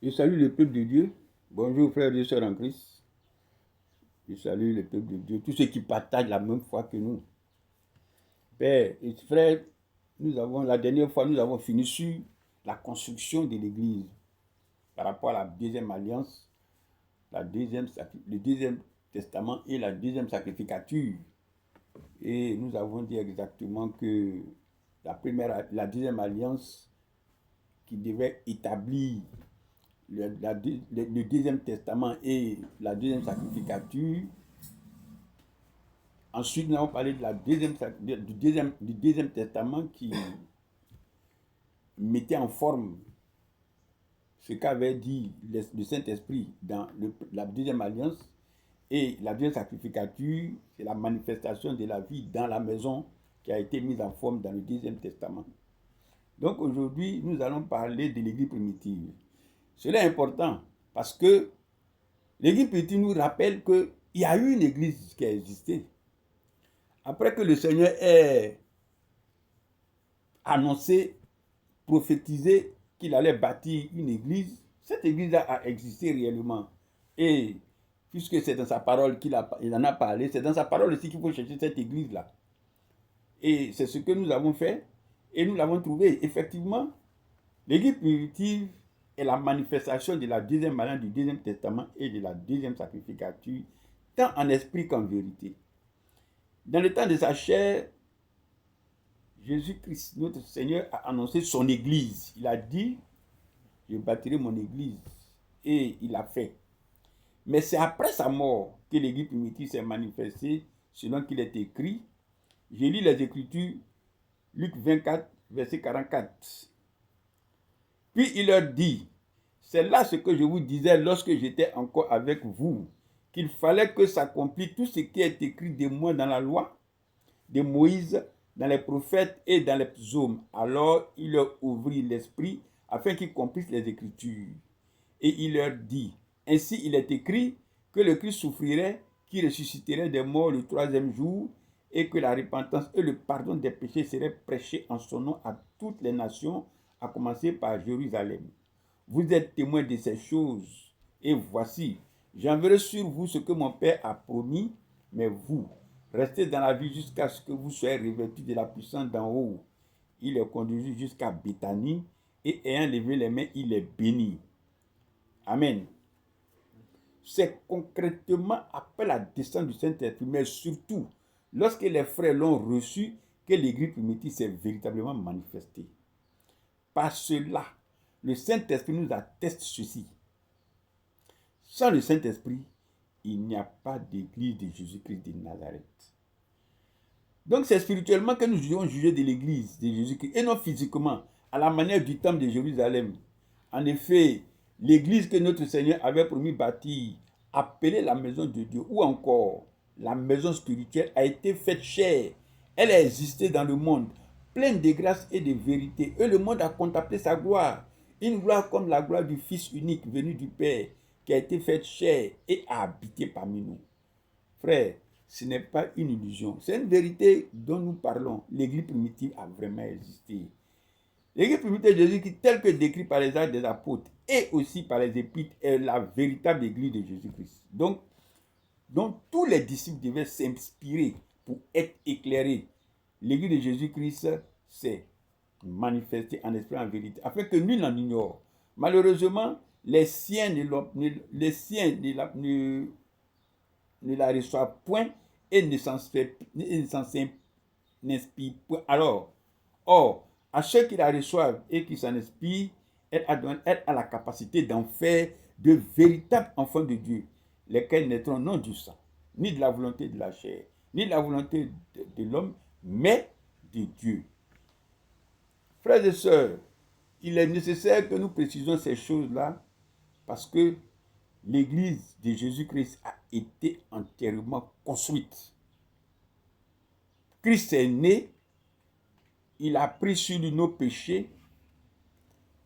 Je salue le peuple de Dieu. Bonjour frères et sœurs en Christ. Je salue le peuple de Dieu, tous ceux qui partagent la même foi que nous. Père et frères, la dernière fois, nous avons fini sur la construction de l'Église par rapport à la deuxième alliance, le deuxième testament et la deuxième sacrificature. Et nous avons dit exactement que la deuxième alliance qui devait établir le deuxième testament et la deuxième sacrificature. Ensuite, nous avons parlé de du deuxième testament qui mettait en forme ce qu'avait dit le Saint-Esprit dans la deuxième alliance. Et la deuxième sacrificature, c'est la manifestation de la vie dans la maison qui a été mise en forme dans le deuxième testament. Donc aujourd'hui, nous allons parler de l'Église primitive. Cela est important parce que l'Église primitive nous rappelle qu'il y a eu une Église qui a existé. Après que le Seigneur ait annoncé, prophétisé qu'il allait bâtir une Église, cette Église-là a existé réellement. Et puisque c'est dans sa parole qu'il en a parlé, c'est dans sa parole aussi qu'il faut chercher cette Église-là. Et c'est ce que nous avons fait et nous l'avons trouvé. Effectivement, l'Église primitive est la manifestation de la deuxième alliance du deuxième testament et de la deuxième sacrificature, tant en esprit qu'en vérité. Dans le temps de sa chair, Jésus-Christ, notre Seigneur, a annoncé son Église. Il a dit, je bâtirai mon Église. Et il l'a fait. Mais c'est après sa mort que l'Église primitive s'est manifestée, selon qu'il est écrit. J'ai lu les Écritures, Luc 24, verset 44. Puis il leur dit, c'est là ce que je vous disais lorsque j'étais encore avec vous, qu'il fallait que s'accomplisse tout ce qui est écrit de moi dans la loi, de Moïse, dans les prophètes et dans les psaumes. Alors il leur ouvrit l'esprit afin qu'ils comprissent les Écritures. Et il leur dit, ainsi il est écrit que le Christ souffrirait, qu'il ressusciterait des morts le troisième jour, et que la repentance et le pardon des péchés seraient prêchés en son nom à toutes les nations, à commencer par Jérusalem. Vous êtes témoins de ces choses, et voici, j'enverrai sur vous ce que mon Père a promis, mais vous, restez dans la vie jusqu'à ce que vous soyez revêtus de la puissance d'en haut. Il les conduisit jusqu'à Béthanie, et ayant levé les mains, il les bénit. Amen. C'est concrètement après la descente du Saint-Esprit, mais surtout lorsque les frères l'ont reçu, que l'Église primitive s'est véritablement manifestée. Par cela, le Saint-Esprit nous atteste ceci. Sans le Saint-Esprit, il n'y a pas d'Église de Jésus-Christ de Nazareth. Donc c'est spirituellement que nous devons juger de l'Église de Jésus-Christ, et non physiquement, à la manière du temple de Jérusalem. En effet, l'Église que notre Seigneur avait promis bâtir, appelée la maison de Dieu, ou encore la maison spirituelle, a été faite chair. Elle a existé dans le monde, pleine de grâce et de vérité. Et le monde a contemplé sa gloire. Une gloire comme la gloire du Fils unique venu du Père, qui a été faite chair et a habité parmi nous. Frère, ce n'est pas une illusion. C'est une vérité dont nous parlons. L'Église primitive a vraiment existé. L'Église primitive de Jésus-Christ, telle que décrite par les actes des apôtres et aussi par les épîtres, est la véritable Église de Jésus-Christ. Donc tous les disciples devaient s'inspirer pour être éclairés. L'Église de Jésus-Christ s'est manifestée en esprit en vérité, afin que nul n'en ignore. Malheureusement, les siens ne la reçoivent point et ne s'en inspirent point. Alors, à ceux qui la reçoivent et qui s'en inspirent, elle a la capacité d'en faire de véritables enfants de Dieu, lesquels naîtront non du sang, ni de la volonté de la chair, ni de la volonté de l'homme, mais de Dieu. Frères et sœurs, il est nécessaire que nous précisions ces choses-là parce que l'Église de Jésus-Christ a été entièrement construite. Christ est né, il a pris sur lui nos péchés,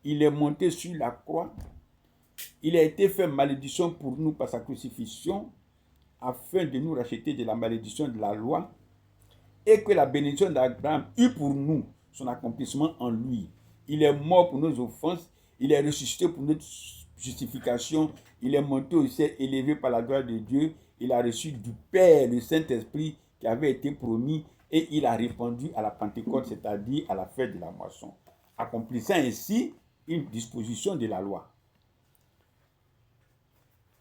il est monté sur la croix, il a été fait malédiction pour nous par sa crucifixion, afin de nous racheter de la malédiction de la loi, et que la bénédiction d'Abraham eut pour nous son accomplissement en lui. Il est mort pour nos offenses, il est ressuscité pour notre justification, il est monté au ciel, élevé par la gloire de Dieu, il a reçu du Père le Saint-Esprit qui avait été promis et il a répandu à la Pentecôte, c'est-à-dire à la fête de la moisson, accomplissant ainsi une disposition de la loi.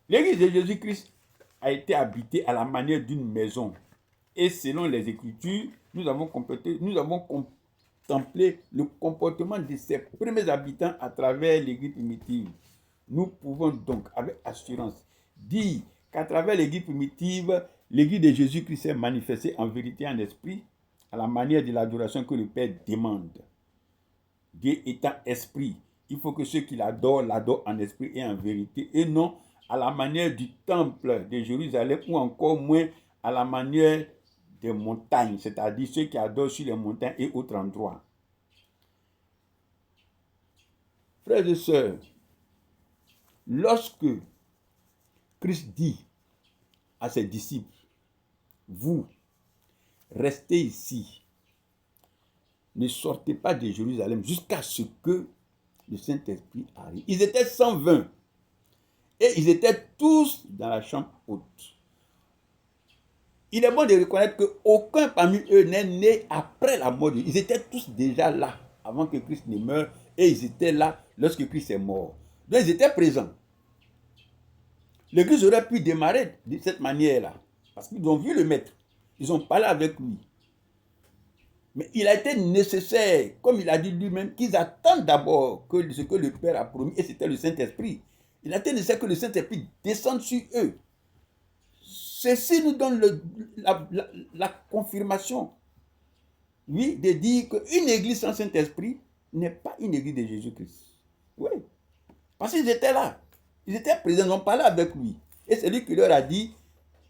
L'église de Jésus-Christ a été habitée à la manière d'une maison. Et selon les Écritures, nous avons contemplé le comportement de ses premiers habitants à travers l'église primitive. Nous pouvons donc, avec assurance, dire qu'à travers l'église primitive, l'église de Jésus-Christ s'est manifestée en vérité en esprit, à la manière de l'adoration que le Père demande. Dieu étant esprit, il faut que ceux qui l'adorent en esprit et en vérité, et non à la manière du temple de Jérusalem, ou encore moins à la manière des montagnes, c'est-à-dire ceux qui adorent sur les montagnes et autres endroits. Frères et sœurs, lorsque Christ dit à ses disciples, vous, restez ici, ne sortez pas de Jérusalem jusqu'à ce que le Saint-Esprit arrive. Ils étaient 120 et ils étaient tous dans la chambre haute. Il est bon de reconnaître qu'aucun parmi eux n'est né après la mort de Jésus. Ils étaient tous déjà là avant que Christ ne meure et ils étaient là lorsque Christ est mort. Donc ils étaient présents. L'église aurait pu démarrer de cette manière-là parce qu'ils ont vu le maître. Ils ont parlé avec lui. Mais il a été nécessaire, comme il a dit lui-même, qu'ils attendent d'abord ce que le Père a promis, et c'était le Saint-Esprit. Il a été nécessaire que le Saint-Esprit descende sur eux. Ceci nous donne la confirmation, oui, de dire qu'une église sans Saint-Esprit n'est pas une église de Jésus-Christ. Oui, parce qu'ils étaient là, ils étaient présents, ils ont parlé avec lui. Et c'est lui qui leur a dit,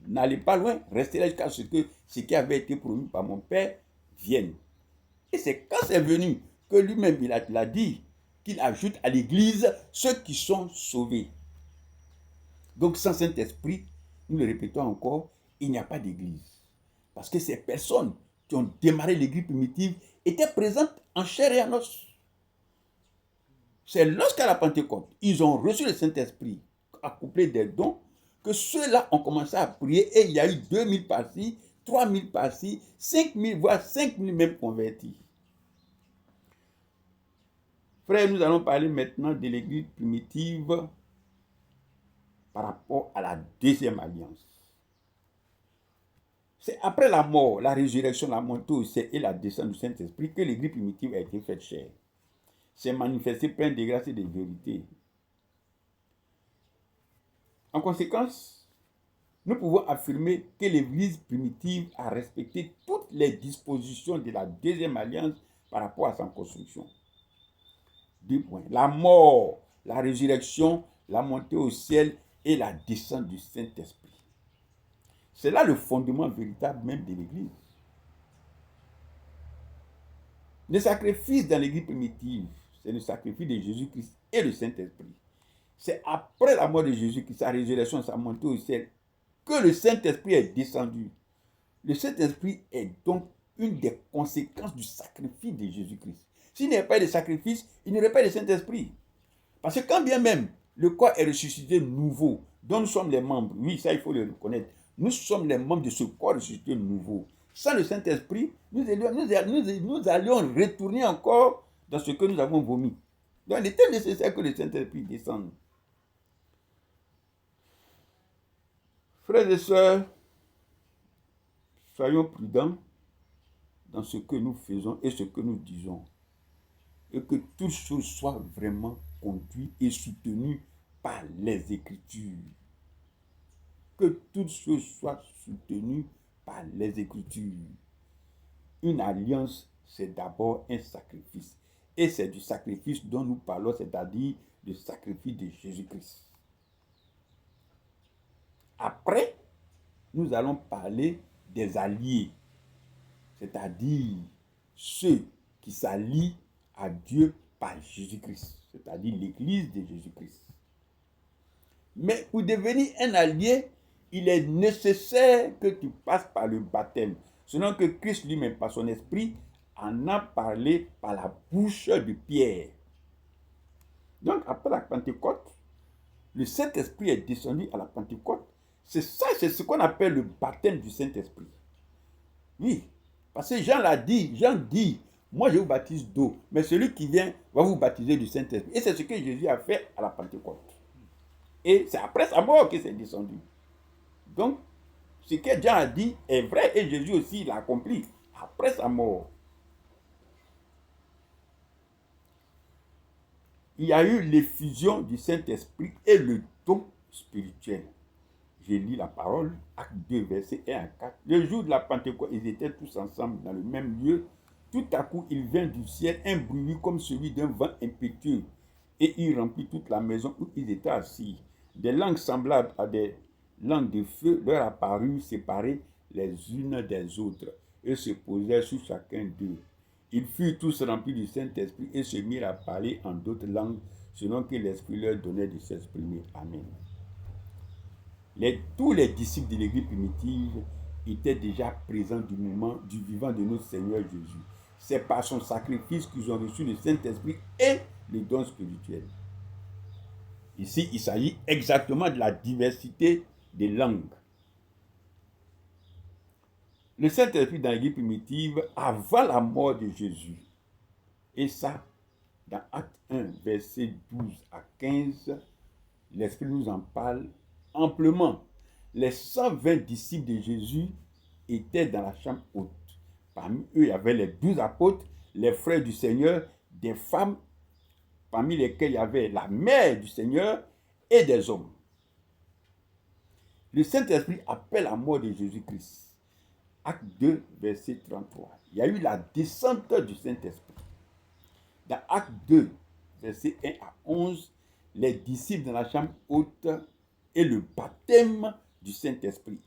n'allez pas loin, restez là jusqu'à ce que ce qui avait été promis par mon Père vienne. Et c'est quand c'est venu que lui-même, il a dit qu'il ajoute à l'église ceux qui sont sauvés. Donc sans Saint-Esprit, nous le répétons encore, il n'y a pas d'église. Parce que ces personnes qui ont démarré l'église primitive étaient présentes en chair et en os. C'est lorsqu'à la Pentecôte, ils ont reçu le Saint-Esprit, accouplé des dons, que ceux-là ont commencé à prier et il y a eu 2000 par-ci, 3000 par-ci, 5000, voire 5000 même convertis. Frères, nous allons parler maintenant de l'église primitive par rapport à la deuxième alliance. C'est après la mort, la résurrection, la montée au ciel et la descente du Saint-Esprit que l'église primitive a été faite chair. C'est manifesté plein de grâce et de vérité. En conséquence, nous pouvons affirmer que l'église primitive a respecté toutes les dispositions de la deuxième alliance par rapport à sa construction. 2 points. La mort, la résurrection, la montée au ciel et la descente du Saint-Esprit. C'est là le fondement véritable même de l'église. Le sacrifice dans l'église primitive, c'est le sacrifice de Jésus-Christ et le Saint-Esprit. C'est après la mort de Jésus-Christ, sa résurrection, sa montée au ciel, que le Saint-Esprit est descendu. Le Saint-Esprit est donc une des conséquences du sacrifice de Jésus-Christ. S'il n'y avait pas de sacrifice, il n'y aurait pas de Saint-Esprit. Parce que quand bien même le corps est ressuscité nouveau, dont nous sommes les membres, oui, ça il faut le reconnaître, nous sommes les membres de ce corps ressuscité nouveau. Sans le Saint-Esprit, nous allions retourner encore dans ce que nous avons vomi. Donc il était nécessaire que le Saint-Esprit descende. Frères et sœurs, soyons prudents dans ce que nous faisons et ce que nous disons. Et que toutes choses soient vraiment conduites et soutenues par les Écritures. Que toutes choses soient soutenues par les Écritures. Une alliance, c'est d'abord un sacrifice. Et c'est du sacrifice dont nous parlons, c'est-à-dire le sacrifice de Jésus-Christ. Après, nous allons parler des alliés, c'est-à-dire ceux qui s'allient à Dieu par Jésus-Christ, c'est-à-dire l'Église de Jésus-Christ. Mais pour devenir un allié, il est nécessaire que tu passes par le baptême, selon que Christ lui-même, par son esprit, en a parlé par la bouche de Pierre. Donc, après la Pentecôte, le Saint-Esprit est descendu à la Pentecôte. C'est ça, c'est ce qu'on appelle le baptême du Saint-Esprit. Oui, parce que Jean l'a dit, Jean dit, moi je vous baptise d'eau, mais celui qui vient va vous baptiser du Saint-Esprit. Et c'est ce que Jésus a fait à la Pentecôte. Et c'est après sa mort que c'est descendu. Donc, ce que Jean a dit est vrai et Jésus aussi l'a accompli après sa mort. Il y a eu l'effusion du Saint-Esprit et le don spirituel. Je lis la parole, Acte 2, versets 1 à 4. Le jour de la Pentecôte, ils étaient tous ensemble dans le même lieu. Tout à coup, il vint du ciel un bruit comme celui d'un vent impétueux, et il remplit toute la maison où ils étaient assis. Des langues semblables à des langues de feu leur apparurent séparées les unes des autres, et se posèrent sur chacun d'eux. Ils furent tous remplis du Saint-Esprit et se mirent à parler en d'autres langues, selon que l'Esprit leur donnait de s'exprimer. Amen. Tous les disciples de l'Église primitive étaient déjà présents du moment du vivant de notre Seigneur Jésus. C'est par son sacrifice qu'ils ont reçu le Saint-Esprit et le don spirituel. Ici, il s'agit exactement de la diversité des langues. Le Saint-Esprit dans l'Église primitive, avant la mort de Jésus, et ça, dans Acte 1, versets 12 à 15, l'Esprit nous en parle amplement. Les 120 disciples de Jésus étaient dans la chambre haute. Parmi eux, il y avait les 12 apôtres, les frères du Seigneur, des femmes, parmi lesquelles il y avait la mère du Seigneur et des hommes. Le Saint-Esprit appelle la mort de Jésus-Christ. Acte 2, verset 33. Il y a eu la descente du Saint-Esprit. Dans Acte 2, verset 1 à 11, les disciples dans la chambre haute et le baptême du Saint-Esprit.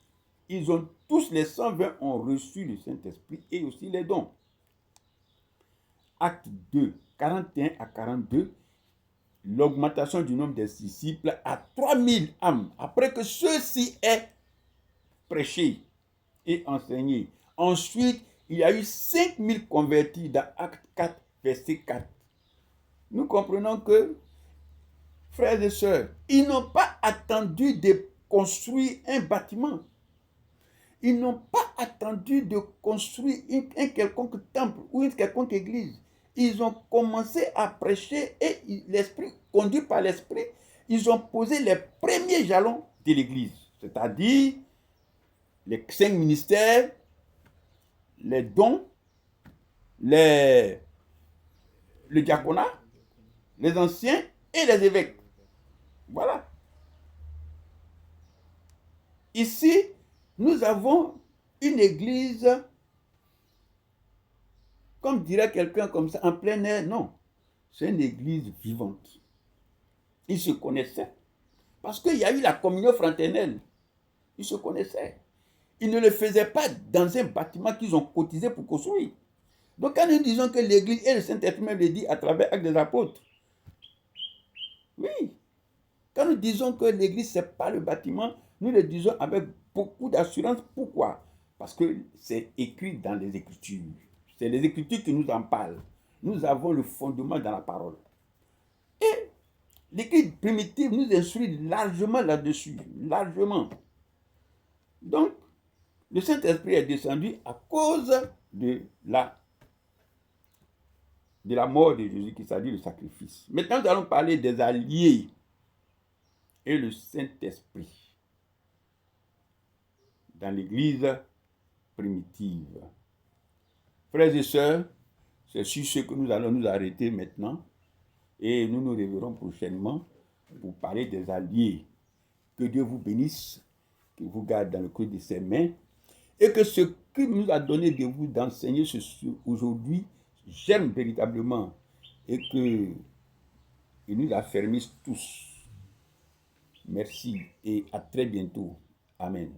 Ils ont tous, les 120 ont reçu le Saint-Esprit et aussi les dons. Acte 2, 41 à 42, l'augmentation du nombre des disciples à 3000 âmes, après que ceux-ci aient prêché et enseigné. Ensuite, il y a eu 5000 convertis dans Acte 4, verset 4. Nous comprenons que, frères et sœurs, ils n'ont pas attendu de construire un bâtiment. Ils n'ont pas attendu de construire un quelconque temple ou une quelconque église. Ils ont commencé à prêcher et l'esprit, conduit par l'esprit, ils ont posé les premiers jalons de l'église. C'est-à-dire les 5 ministères, les dons, le diaconat, les anciens et les évêques. Voilà. Ici, nous avons une église, comme dirait quelqu'un comme ça, en plein air. Non, c'est une église vivante. Ils se connaissaient. Parce qu'il y a eu la communion fraternelle. Ils se connaissaient. Ils ne le faisaient pas dans un bâtiment qu'ils ont cotisé pour construire. Donc quand nous disons que l'église et le Saint-Esprit même le dit à travers Actes des Apôtres, oui, quand nous disons que l'église ce n'est pas le bâtiment, nous le disons avec beaucoup d'assurance. Pourquoi? Parce que c'est écrit dans les Écritures. C'est les Écritures qui nous en parlent. Nous avons le fondement dans la parole. Et l'église primitive nous instruit largement là-dessus. Largement. Donc, le Saint-Esprit est descendu à cause de la mort de Jésus, qui s'agit du sacrifice. Maintenant, nous allons parler des alliés et le Saint-Esprit dans l'église primitive. Frères et sœurs, c'est sur ce que nous allons nous arrêter maintenant et nous nous reverrons prochainement pour parler des alliés. Que Dieu vous bénisse, qu'il vous garde dans le creux de ses mains et que ce qu'il nous a donné de vous d'enseigner aujourd'hui germe véritablement et qu'il nous affermisse tous. Merci et à très bientôt. Amen.